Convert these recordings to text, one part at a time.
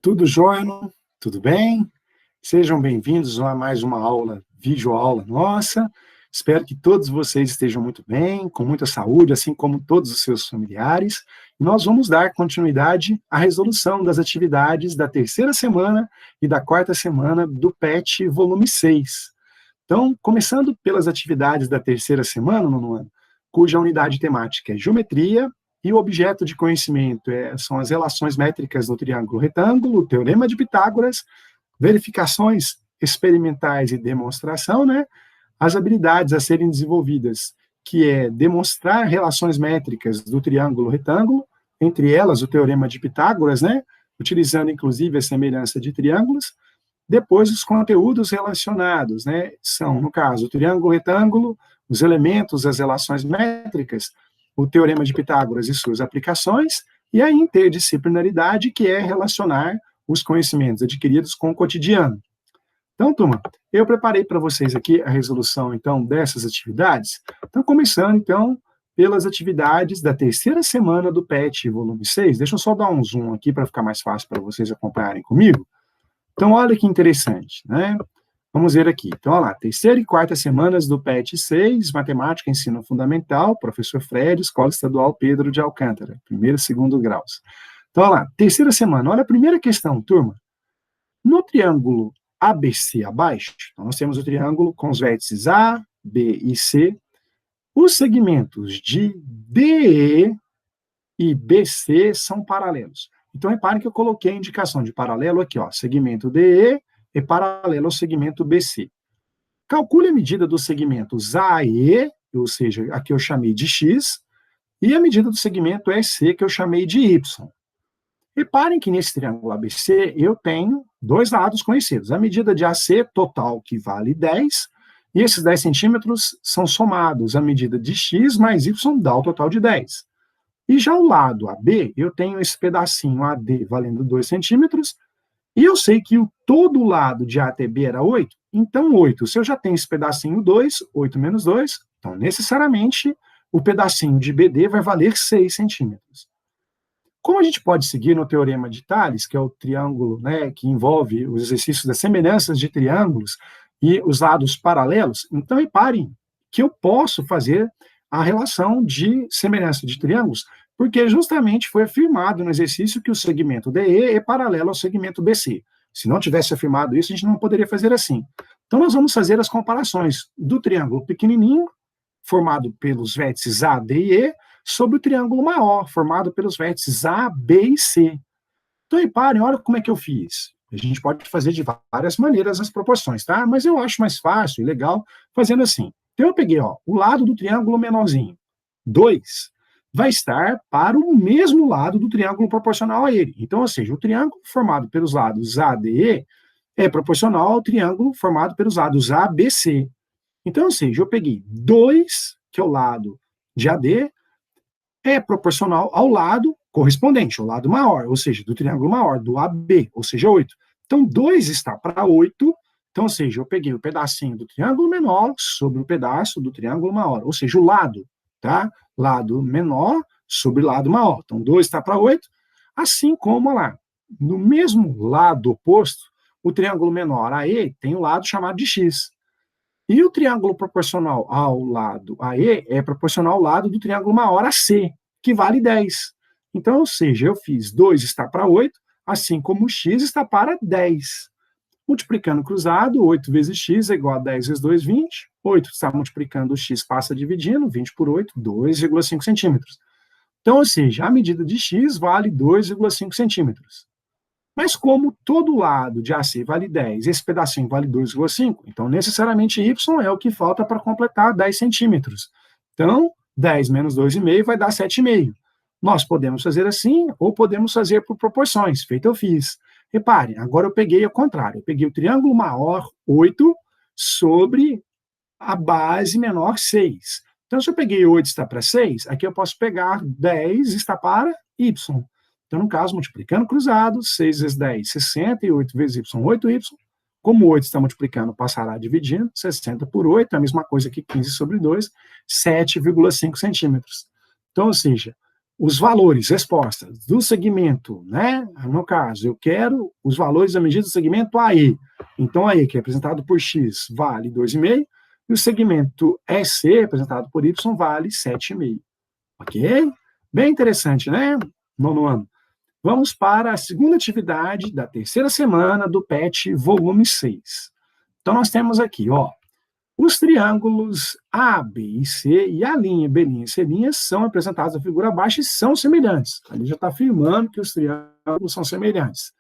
Tudo jóia? Tudo bem? Sejam bem-vindos a mais uma aula, videoaula nossa. Espero que todos vocês estejam muito bem, com muita saúde, assim como todos os seus familiares. E nós vamos dar continuidade à resolução das atividades da terceira semana e da quarta semana do PET volume 6. Então, começando pelas atividades da terceira semana, nono ano, cuja unidade temática é geometria, e o objeto de conhecimento são as relações métricas do triângulo retângulo, o teorema de Pitágoras, verificações experimentais e demonstração, né? As habilidades a serem desenvolvidas, que é demonstrar relações métricas do triângulo retângulo, entre elas o teorema de Pitágoras, né? Utilizando inclusive a semelhança de triângulos. Depois, os conteúdos relacionados, né? São, no caso, o triângulo retângulo, os elementos, as relações métricas, o teorema de Pitágoras e suas aplicações, e a interdisciplinaridade, que é relacionar os conhecimentos adquiridos com o cotidiano. Então, turma, eu preparei para vocês aqui a resolução, então, dessas atividades. Então, começando, então, pelas atividades da terceira semana do PET, volume 6. Deixa eu só dar um zoom aqui para ficar mais fácil para vocês acompanharem comigo. Então, olha que interessante, né? Vamos ver aqui. Então, olha lá, terceira e quarta semanas do PET 6, Matemática, Ensino Fundamental, Professor Fred, Escola Estadual Pedro de Alcântara, primeiro e segundo graus. Então, olha lá, terceira semana. Olha a primeira questão, turma. No triângulo ABC abaixo, então nós temos o triângulo com os vértices A, B e C. Os segmentos de DE e BC são paralelos. Então, reparem que eu coloquei a indicação de paralelo aqui, ó, segmento DE é paralelo ao segmento BC. Calcule a medida dos segmentos AE, ou seja, aqui eu chamei de X, e a medida do segmento EC, que eu chamei de Y. Reparem que nesse triângulo ABC eu tenho dois lados conhecidos. A medida de AC total, que vale 10, e esses 10 centímetros são somados à medida de X mais Y, dá o total de 10. E já o lado AB, eu tenho esse pedacinho AD valendo 2 centímetros, e eu sei que todo o lado de A até B era 8, então 8. Se eu já tenho esse pedacinho 2, 8 menos 2, então necessariamente o pedacinho de BD vai valer 6 centímetros. Como a gente pode seguir no teorema de Tales, que é o triângulo, né, que envolve os exercícios das semelhanças de triângulos e os lados paralelos, então reparem que eu posso fazer a relação de semelhança de triângulos, porque justamente foi afirmado no exercício que o segmento DE é paralelo ao segmento BC. Se não tivesse afirmado isso, a gente não poderia fazer assim. Então, nós vamos fazer as comparações do triângulo pequenininho, formado pelos vértices A, D e E, sobre o triângulo maior, formado pelos vértices A, B e C. Então, reparem, olha como é que eu fiz. A gente pode fazer de várias maneiras as proporções, tá? Mas eu acho mais fácil e legal fazendo assim. Então, eu peguei, ó, o lado do triângulo menorzinho, 2, vai estar para o mesmo lado do triângulo proporcional a ele. Então, ou seja, o triângulo formado pelos lados A, D e E é proporcional ao triângulo formado pelos lados A, B, C. Então, ou seja, eu peguei 2, que é o lado de AD, é proporcional ao lado correspondente, ao lado maior, ou seja, do triângulo maior, do AB, ou seja, 8. Então, 2 está para 8, então, ou seja, eu peguei o pedacinho do triângulo menor sobre o pedaço do triângulo maior, ou seja, o lado, tá? Lado menor sobre lado maior. Então, 2 está para 8, assim como, lá, no mesmo lado oposto, o triângulo menor AE tem o lado chamado de X. E o triângulo proporcional ao lado AE é proporcional ao lado do triângulo maior AC, que vale 10. Então, ou seja, eu fiz 2 está para 8, assim como o x está para 10. Multiplicando cruzado, 8 vezes x é igual a 10 vezes 2, 20. 8 está multiplicando o x, passa dividindo, 20 por 8, 2,5 centímetros. Então, ou seja, a medida de x vale 2,5 centímetros. Mas como todo lado de AC vale 10, esse pedacinho vale 2,5, então necessariamente y é o que falta para completar 10 centímetros. Então, 10 menos 2,5 vai dar 7,5. Nós podemos fazer assim, ou podemos fazer por proporções, feito eu fiz. Reparem, agora eu peguei ao contrário, eu peguei o triângulo maior, 8, sobre a base menor, 6. Então, se eu peguei 8 está para 6, aqui eu posso pegar 10 está para y. Então, no caso, multiplicando cruzado, 6 vezes 10, 60, e 8 vezes y, 8y. Como 8 está multiplicando, passará dividindo, 60 por 8, é a mesma coisa que 15 sobre 2, 7,5 centímetros. Então, ou seja, os valores, respostas do segmento, né? No caso, eu quero os valores da medida do segmento AE. Então, AE, que é representado por X, vale 2,5, e o segmento EC, representado por Y, vale 7,5. Ok? Bem interessante, né? Nono ano. Vamos para a segunda atividade da terceira semana do PET volume 6. Então, nós temos aqui, ó, os triângulos A, B e C e a linha B' e C' são representados na figura abaixo e são semelhantes. Ali já está afirmando que os triângulos são semelhantes.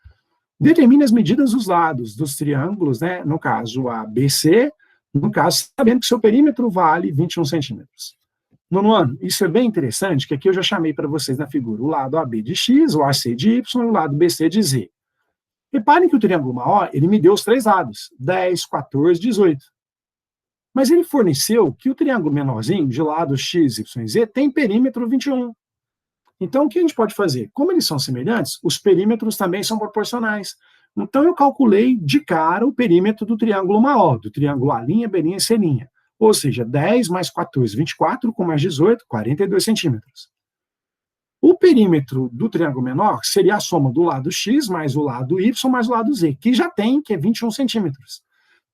Determine as medidas dos lados dos triângulos, né? No caso ABC, no caso, sabendo que seu perímetro vale 21 centímetros. Nono ano, isso é bem interessante, que aqui eu já chamei para vocês na figura o lado AB de X, o AC de Y e o lado BC de Z. Reparem que o triângulo maior, ele me deu os três lados, 10, 14, 18. Mas ele forneceu que o triângulo menorzinho, de lado X, Y e Z, tem perímetro 21. Então, o que a gente pode fazer? Como eles são semelhantes, os perímetros também são proporcionais. Então, eu calculei de cara o perímetro do triângulo maior, do triângulo A', B' e C'. Ou seja, 10 mais 14, 24, com mais 18, 42 centímetros. O perímetro do triângulo menor seria a soma do lado X mais o lado Y mais o lado Z, que já tem, que é 21 centímetros.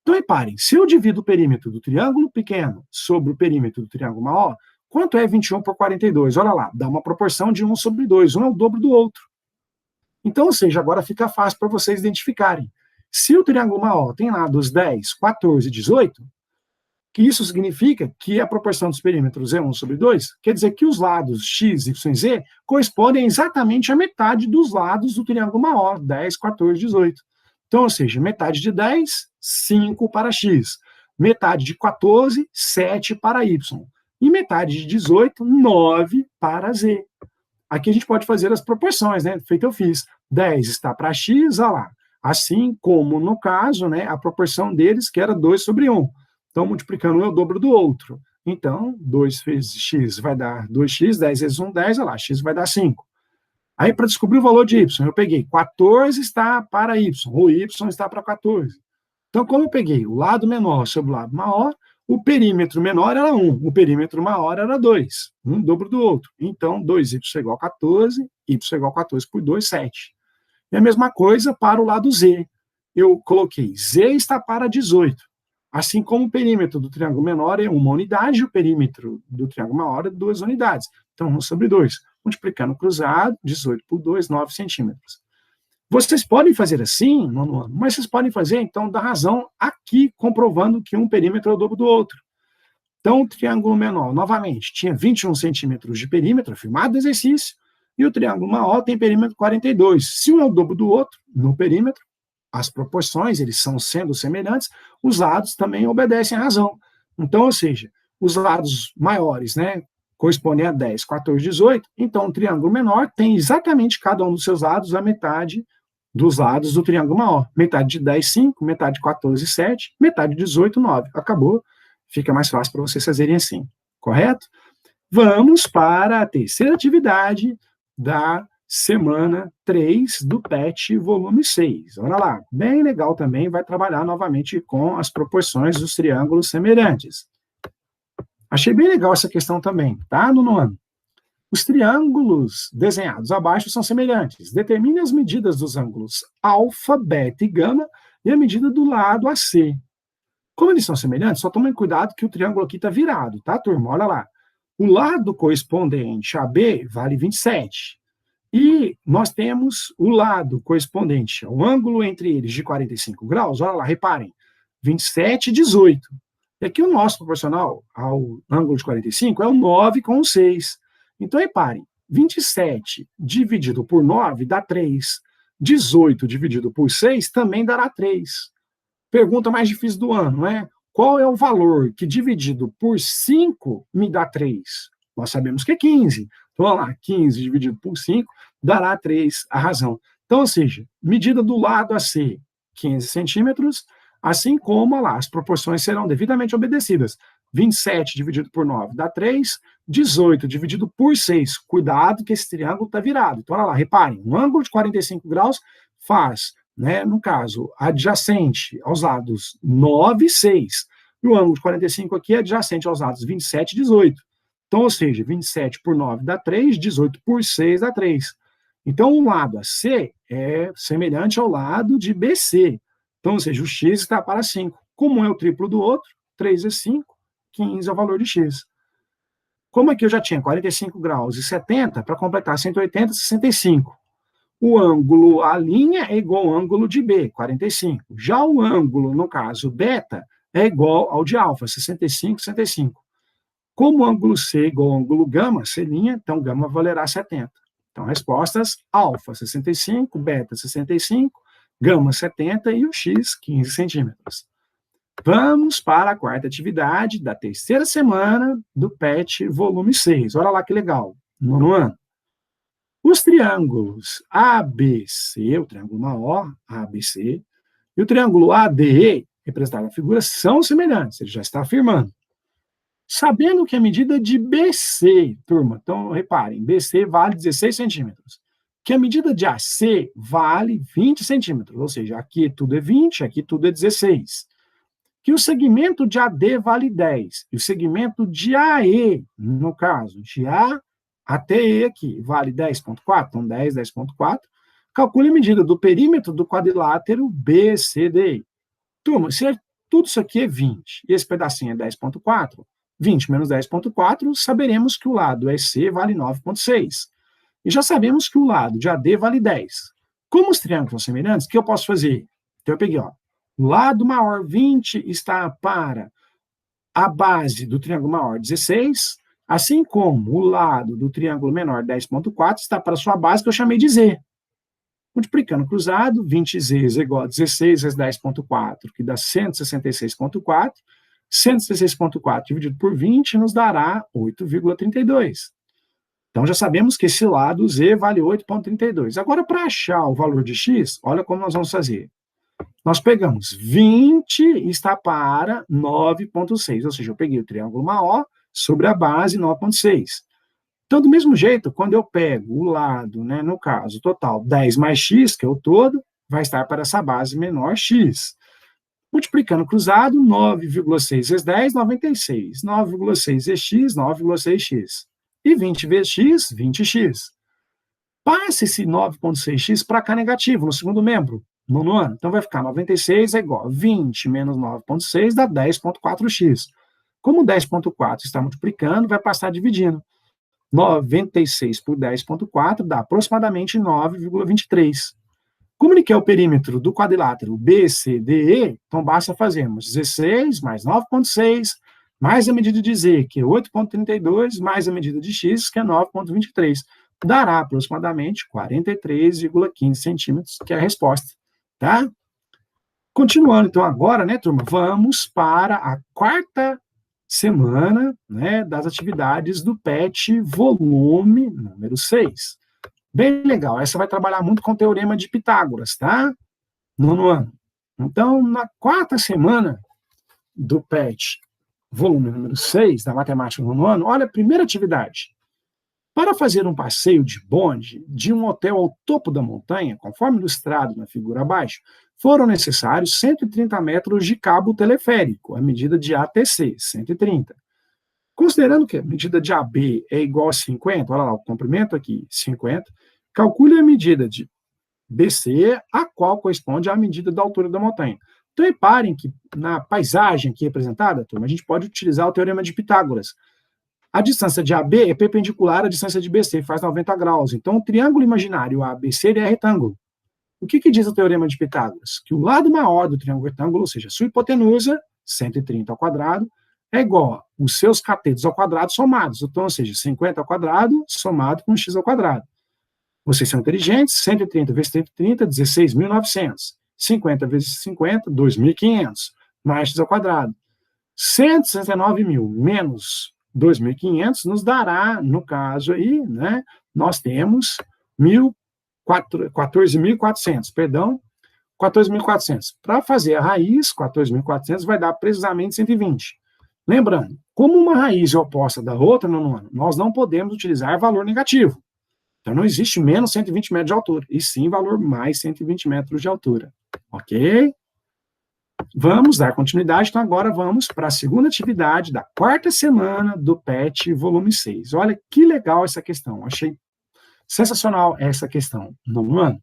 Então, reparem, se eu divido o perímetro do triângulo pequeno sobre o perímetro do triângulo maior, quanto é 21 por 42? Olha lá, dá uma proporção de 1 sobre 2, um é o dobro do outro. Então, ou seja, agora fica fácil para vocês identificarem. Se o triângulo maior tem lados 10, 14 e 18, que isso significa que a proporção dos perímetros é 1 sobre 2, quer dizer que os lados x, y e z correspondem exatamente à metade dos lados do triângulo maior, 10, 14 e 18. Então, ou seja, metade de 10, 5 para x. Metade de 14, 7 para y. E metade de 18, 9 para z. Aqui a gente pode fazer as proporções, né? Feito eu fiz. 10 está para x, olha lá. Assim como, no caso, né, a proporção deles, que era 2 sobre 1. Então, multiplicando um é o dobro do outro. Então, 2 vezes x vai dar 2x, 10 vezes 1, 10, olha lá, x vai dar 5. Aí, para descobrir o valor de y, eu peguei 14 está para y, ou y está para 14. Então, como eu peguei o lado menor sobre o lado maior, o perímetro menor era 1, o perímetro maior era 2, um dobro do outro. Então, 2y é igual a 14, y é igual a 14 por 2, 7. E a mesma coisa para o lado z. Eu coloquei z está para 18. Assim como o perímetro do triângulo menor é 1 unidade, o perímetro do triângulo maior é 2 unidades. Então, 1 sobre 2. Multiplicando cruzado, 18 por 2, 9 centímetros. Vocês podem fazer assim, nono ano, mas vocês podem fazer, então, da razão aqui, comprovando que um perímetro é o dobro do outro. Então, o triângulo menor, novamente, tinha 21 centímetros de perímetro, afirmado no exercício, e o triângulo maior tem perímetro 42. Se um é o dobro do outro, no perímetro, as proporções, eles são sendo semelhantes, os lados também obedecem à razão. Então, ou seja, os lados maiores, né, correspondem a 10, 14, 18, então o triângulo menor tem exatamente cada um dos seus lados a metade dos lados do triângulo maior. Metade de 10, 5, metade de 14, 7, metade de 18, 9. Acabou, fica mais fácil para vocês fazerem assim, correto? Vamos para a terceira atividade da semana 3 do PET volume 6. Olha lá, bem legal também, vai trabalhar novamente com as proporções dos triângulos semelhantes. Achei bem legal essa questão também, tá, nono ano? Os triângulos desenhados abaixo são semelhantes. Determine as medidas dos ângulos alfa, beta e gama e a medida do lado AC. Como eles são semelhantes, só tomem cuidado que o triângulo aqui está virado, tá, turma? Olha lá. O lado correspondente a B vale 27. E nós temos o lado correspondente ao ângulo entre eles de 45 graus, olha lá, reparem, 27 e 18. E aqui o nosso proporcional ao ângulo de 45 é o 9 com o 6. Então, reparem, 27 dividido por 9 dá 3. 18 dividido por 6 também dará 3. Pergunta mais difícil do ano, não é? Qual é o valor que dividido por 5 me dá 3? Nós sabemos que é 15. Então, olha lá, 15 dividido por 5 dará 3, a razão. Então, ou seja, medida do lado AC, 15 centímetros, assim como, olha lá, as proporções serão devidamente obedecidas. 27 dividido por 9 dá 3, 18 dividido por 6. Cuidado que esse triângulo está virado. Então, olha lá, reparem, um ângulo de 45 graus faz, né, no caso, adjacente aos lados 9 e 6. E o ângulo de 45 aqui é adjacente aos lados 27 e 18. Então, ou seja, 27 por 9 dá 3, 18 por 6 dá 3. Então, o lado AC é semelhante ao lado de BC. Então, ou seja, o x está para 5. Como é o triplo do outro, 3 vezes 5, 15 é o valor de x. Como aqui eu já tinha 45 graus e 70, para completar 180, 65. O ângulo A' é igual ao ângulo de B, 45. Já o ângulo, no caso, beta, é igual ao de alfa, 65, 65. Como o ângulo C é igual ao ângulo gama, C', então gama valerá 70. Então, respostas: alfa 65, beta 65, gama 70 e o x 15 centímetros. Vamos para a quarta atividade da terceira semana do PET volume 6. Olha lá que legal, nono ano. Os triângulos ABC, o triângulo maior, ABC, e o triângulo ADE, representado na figura, são semelhantes, ele já está afirmando. Sabendo que a medida de BC, turma, então reparem, BC vale 16 centímetros, que a medida de AC vale 20 centímetros, ou seja, aqui tudo é 20, aqui tudo é 16. Que o segmento de AD vale 10, e o segmento de AE, no caso, de A até E aqui, vale 10,4, então 10, 10,4. Calcule a medida do perímetro do quadrilátero BCDI. Turma, se tudo isso aqui é 20, e esse pedacinho é 10,4, 20 menos 10,4, saberemos que o lado EC vale 9,6. E já sabemos que o lado de AD vale 10. Como os triângulos são semelhantes, o que eu posso fazer? Então eu peguei, ó, o lado maior 20 está para a base do triângulo maior 16, assim como o lado do triângulo menor 10,4 está para a sua base, que eu chamei de Z. Multiplicando cruzado, 20z é igual a 16 vezes 10,4, que dá 166,4. 166,4 dividido por 20 nos dará 8,32. Então, já sabemos que esse lado Z vale 8,32. Agora, para achar o valor de x, olha como nós vamos fazer. Nós pegamos 20 está para 9,6, ou seja, eu peguei o triângulo maior sobre a base 9,6. Então, do mesmo jeito, quando eu pego o lado, né, no caso, total 10 mais x, que é o todo, vai estar para essa base menor x. Multiplicando cruzado, 9,6 vezes 10, 96. 9,6 vezes x, 9,6x. E 20 vezes x, 20x. Passa esse 9,6x para cá negativo, no segundo membro, nono ano. Então, vai ficar 96 é igual a 20 menos 9,6 dá 10,4x. Como 10,4 está multiplicando, vai passar dividindo. 96 por 10,4 dá aproximadamente 9,23. Como ele quer o perímetro do quadrilátero BCDE, então basta fazermos 16 mais 9,6, mais a medida de Z, que é 8,32, mais a medida de X, que é 9,23. Dará aproximadamente 43,15 centímetros, que é a resposta, tá? Continuando, então, agora, né, turma, vamos para a quarta semana, né, das atividades do PET volume número 6. Bem legal, essa vai trabalhar muito com o teorema de Pitágoras, tá? Nono ano. Então, na quarta semana do PET, volume número 6, da matemática do nono ano, olha a primeira atividade. Para fazer um passeio de bonde de um hotel ao topo da montanha, conforme ilustrado na figura abaixo, foram necessários 130 metros de cabo teleférico, a medida de ATC, 130. Considerando que a medida de AB é igual a 50, olha lá, o comprimento aqui, 50, calcule a medida de BC, a qual corresponde à medida da altura da montanha. Então, reparem que na paisagem aqui representada, turma, a gente pode utilizar o teorema de Pitágoras. A distância de AB é perpendicular à distância de BC, faz 90 graus. Então, o triângulo imaginário ABC é retângulo. O que diz o teorema de Pitágoras? Que o lado maior do triângulo retângulo, ou seja, sua hipotenusa, 130 ao quadrado, é igual a os seus catetos ao quadrado somados. Então, ou seja, 50 ao quadrado somado com x ao quadrado. Vocês são inteligentes, 130 vezes 130, 16.900. 50 vezes 50, 2.500. Mais x ao quadrado. 169.000 menos 2.500 nos dará, no caso aí, né, nós temos 14.400, perdão, 14.400. Para fazer a raiz, 14.400 vai dar precisamente 120. Lembrando, como uma raiz é oposta da outra, nós não podemos utilizar valor negativo. Então, não existe menos 120 metros de altura, e sim valor mais 120 metros de altura. Ok? Vamos dar continuidade, então agora vamos para a segunda atividade da quarta semana do PET volume 6. Olha que legal essa questão, achei sensacional essa questão, não é?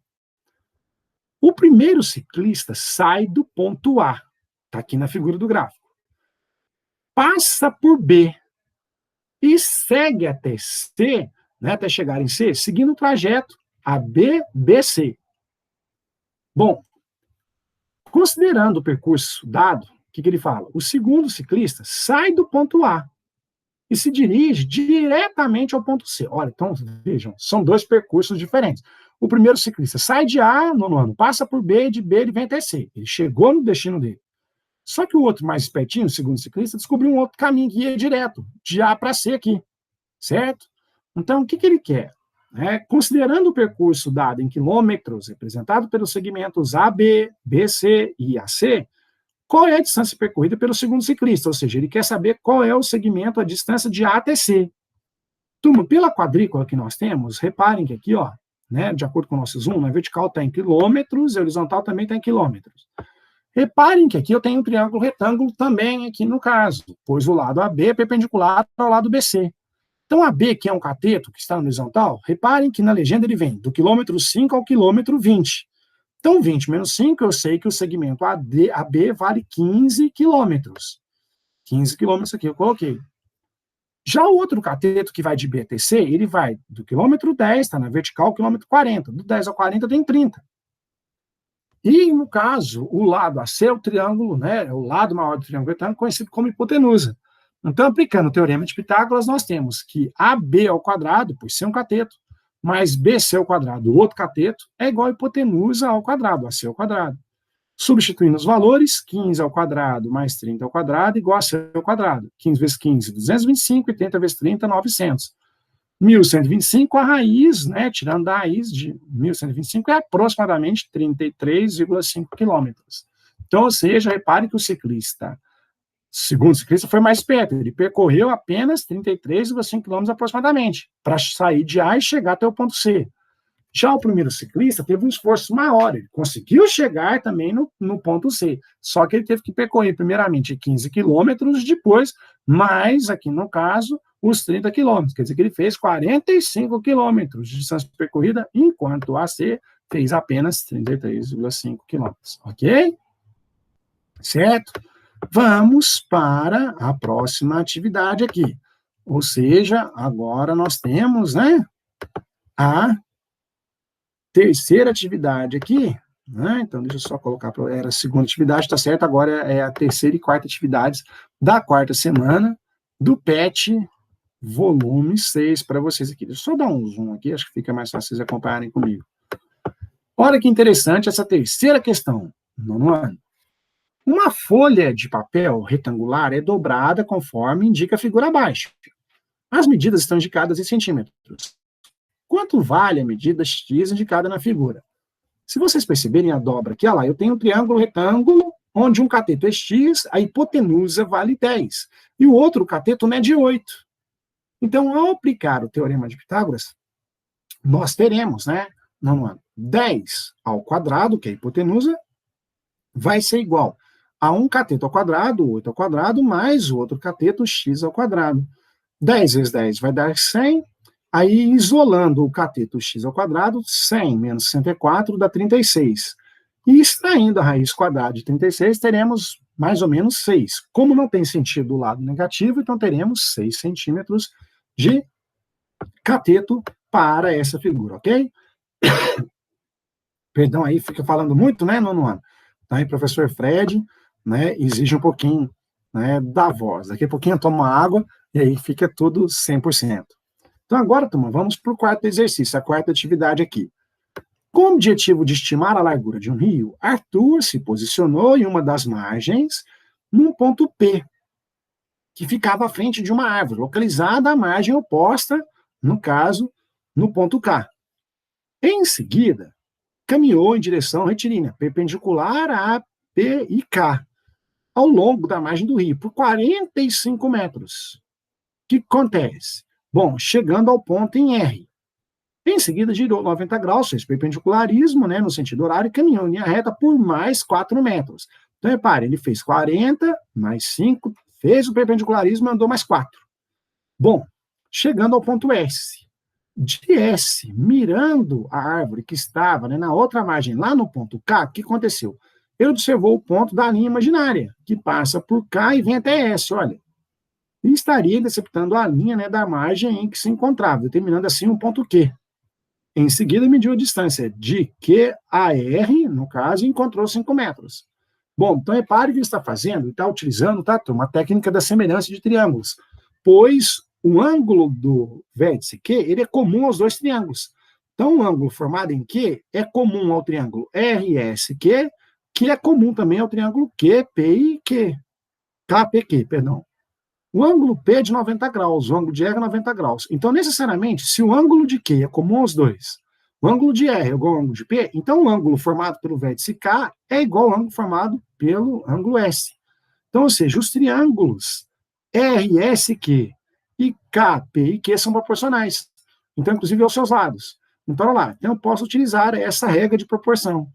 O primeiro ciclista sai do ponto A, está aqui na figura do gráfico, passa por B e segue até C, né, até chegar em C, seguindo o trajeto ABBC. Bom, considerando o percurso dado, o que ele fala? O segundo ciclista sai do ponto A e se dirige diretamente ao ponto C. Olha, então, vejam, são dois percursos diferentes. O primeiro ciclista sai de A, no ano, passa por B, e de B ele vem até C. Ele chegou no destino dele. Só que o outro mais espertinho, o segundo ciclista, descobriu um outro caminho que ia direto, de A para C aqui, certo? Então, o que ele quer? Considerando o percurso dado em quilômetros, representado pelos segmentos AB, BC e AC, qual é a distância percorrida pelo segundo ciclista? Ou seja, ele quer saber qual é o segmento, a distância de A até C. Turma, pela quadrícula que nós temos, reparem que aqui, ó, né, de acordo com o nosso zoom, a vertical está em quilômetros, a horizontal também está em quilômetros. Reparem que aqui eu tenho um triângulo retângulo também aqui no caso, pois o lado AB é perpendicular ao lado BC. Então, AB, que é um cateto que está na horizontal, reparem que na legenda ele vem do quilômetro 5 ao quilômetro 20. Então, 20 menos 5, eu sei que o segmento AB vale 15 quilômetros. 15 quilômetros aqui eu coloquei. Já o outro cateto que vai de B até C, ele vai do quilômetro 10, está na vertical, quilômetro 40. Do 10 ao 40 tem 30. E, no caso, o lado AC é o triângulo, né, o lado maior do triângulo retângulo, conhecido como hipotenusa. Então, aplicando o teorema de Pitágoras, nós temos que AB ao quadrado, por ser um cateto, mais BC ao quadrado, o outro cateto, é igual a hipotenusa ao quadrado, AC ao quadrado. Substituindo os valores, 15 ao quadrado mais 30 ao quadrado, igual a AC ao quadrado. 15 vezes 15, 225, e 30 vezes 30, 900. 1.125, a raiz, né, tirando da raiz de 1.125, é aproximadamente 33,5 quilômetros. Então, ou seja, repare que o ciclista, segundo o ciclista, foi mais perto, ele percorreu apenas 33,5 quilômetros aproximadamente, para sair de A e chegar até o ponto C. Já o primeiro ciclista teve um esforço maior, ele conseguiu chegar também no ponto C, só que ele teve que percorrer primeiramente 15 quilômetros, depois, mais aqui no caso, os 30 quilômetros, quer dizer que ele fez 45 quilômetros de distância percorrida, enquanto o AC fez apenas 33,5 quilômetros, ok? Certo? Vamos para a próxima atividade aqui, ou seja, agora nós temos, né, a terceira atividade aqui, né? Então, deixa eu só colocar, era a segunda atividade, tá certo? Agora é a terceira e quarta atividades da quarta semana do PET volume 6 para vocês aqui. Deixa eu só dar um zoom aqui, acho que fica mais fácil vocês acompanharem comigo. Olha que interessante essa terceira questão, nono ano. Uma folha de papel retangular é dobrada conforme indica a figura abaixo. As medidas estão indicadas em centímetros. Quanto vale a medida X indicada na figura? Se vocês perceberem a dobra aqui, olha lá, eu tenho um triângulo retângulo, onde um cateto é X, a hipotenusa vale 10, e o outro cateto mede 8. Então, ao aplicar o teorema de Pitágoras, nós teremos, né, 10 ao quadrado, que é a hipotenusa, vai ser igual a um cateto ao quadrado, 8 ao quadrado, mais o outro cateto, X ao quadrado. 10 vezes 10 vai dar 100, aí, isolando o cateto x ao quadrado, 100 menos 64 dá 36. E extraindo a raiz quadrada de 36, teremos mais ou menos 6. Como não tem sentido do lado negativo, então teremos 6 centímetros de cateto para essa figura, ok? Perdão, aí fica falando muito, né, nono ano? Então, aí, professor Fred, né, exige um pouquinho, né, da voz. Daqui a pouquinho toma água e aí fica tudo 100%. Então, agora, turma, vamos para o quarto exercício, a quarta atividade aqui. Com o objetivo de estimar a largura de um rio, Arthur se posicionou em uma das margens, num ponto P, que ficava à frente de uma árvore, localizada à margem oposta, no caso, no ponto K. Em seguida, caminhou em direção retilínea, perpendicular a P e K, ao longo da margem do rio, por 45 metros. O que acontece? Bom, chegando ao ponto em R. Em seguida, girou 90 graus, fez perpendicularismo, né, no sentido horário, caminhou em linha reta por mais 4 metros. Então, repare, ele fez 40, mais 5, fez o perpendicularismo e andou mais 4. Bom, chegando ao ponto S. De S, mirando a árvore que estava, né, na outra margem, lá no ponto K, o que aconteceu? Ele observou o ponto da linha imaginária, que passa por K e vem até S, olha. E estaria interceptando a linha, né, da margem em que se encontrava, determinando assim um ponto Q. Em seguida, mediu a distância de Q a R, no caso, e encontrou 5 metros. Bom, então repare que ele está fazendo, está utilizando, tá, uma técnica da semelhança de triângulos, pois o ângulo do vértice Q, ele é comum aos dois triângulos. Então, o ângulo formado em Q é comum ao triângulo RSQ, que é comum também ao triângulo QPIQ, KPQ, perdão. O ângulo P é de 90 graus, o ângulo de R é 90 graus. Então, necessariamente, se o ângulo de Q é comum aos dois, o ângulo de R é igual ao ângulo de P, então o ângulo formado pelo vértice K é igual ao ângulo formado pelo ângulo S. Então, ou seja, os triângulos RSQ e KPIQ são proporcionais. Então, inclusive, aos seus lados. Então, olha lá, então eu posso utilizar essa regra de proporção.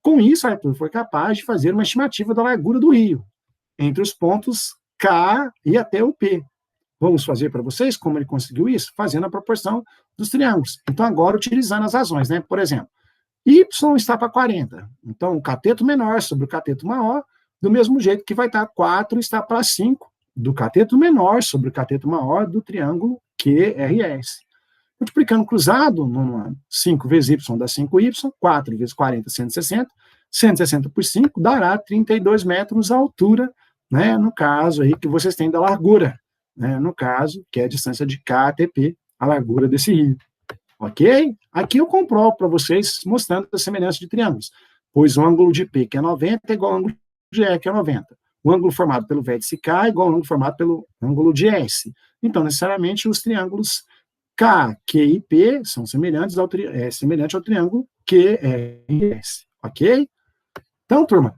Com isso, Arthur foi capaz de fazer uma estimativa da largura do rio, entre os pontos K e até o P. Vamos fazer para vocês como ele conseguiu isso? Fazendo a proporção dos triângulos. Então, agora, utilizando as razões, né? Por exemplo, Y está para 40. Então, o cateto menor sobre o cateto maior, do mesmo jeito que vai estar 4 está para 5, do cateto menor sobre o cateto maior do triângulo QRS. Multiplicando cruzado, 5 vezes Y dá 5Y, 4 vezes 40, 160. 160 por 5 dará 32 metros a altura, né, no caso aí que vocês têm da largura, né, no caso, que é a distância de K até P, a largura desse rio. Ok? Aqui eu comprovo para vocês, mostrando a semelhança de triângulos, pois o ângulo de P, que é 90, é igual ao ângulo de E, que é 90. O ângulo formado pelo vértice K é igual ao ângulo formado pelo ângulo de S. Então, necessariamente, os triângulos K, Q e P são semelhantes semelhante ao triângulo QRS. Ok? Então, turma,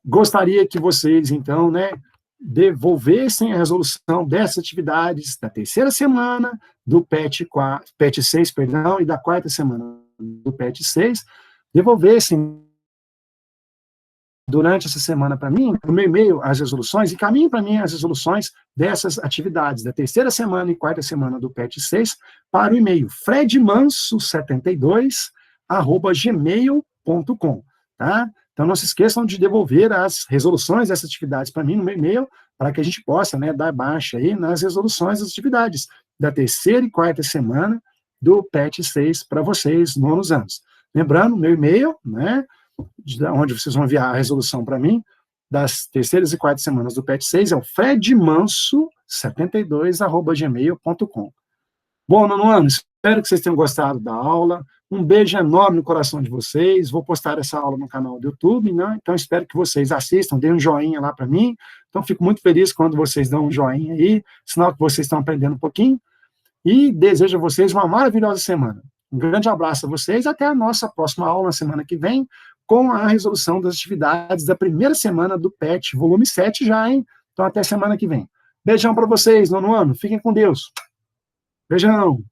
gostaria que vocês, então, né, devolvessem a resolução dessas atividades da terceira semana do PET 6, perdão, e da quarta semana do PET 6, devolvessem durante essa semana para mim, no meu e-mail, as resoluções, e caminhem para mim as resoluções dessas atividades da terceira semana e quarta semana do PET 6 para o e-mail fredmanso72@gmail.com, tá? Então, não se esqueçam de devolver as resoluções dessas atividades para mim no meu e-mail, para que a gente possa, né, dar baixa aí nas resoluções das atividades da terceira e quarta semana do PET 6 para vocês, nonos anos. Lembrando, meu e-mail, né, onde vocês vão enviar a resolução para mim, das terceiras e quartas semanas do PET 6, é o fredmanso72@gmail.com. Bom, nono ano, espero que vocês tenham gostado da aula. Um beijo enorme no coração de vocês. Vou postar essa aula no canal do YouTube, né? Então espero que vocês assistam, deem um joinha lá para mim. Então fico muito feliz quando vocês dão um joinha aí, sinal que vocês estão aprendendo um pouquinho. E desejo a vocês uma maravilhosa semana. Um grande abraço a vocês, até a nossa próxima aula na semana que vem, com a resolução das atividades da primeira semana do PET, volume 7 já, hein? Então até semana que vem. Beijão para vocês, nono ano. Fiquem com Deus. Beijão.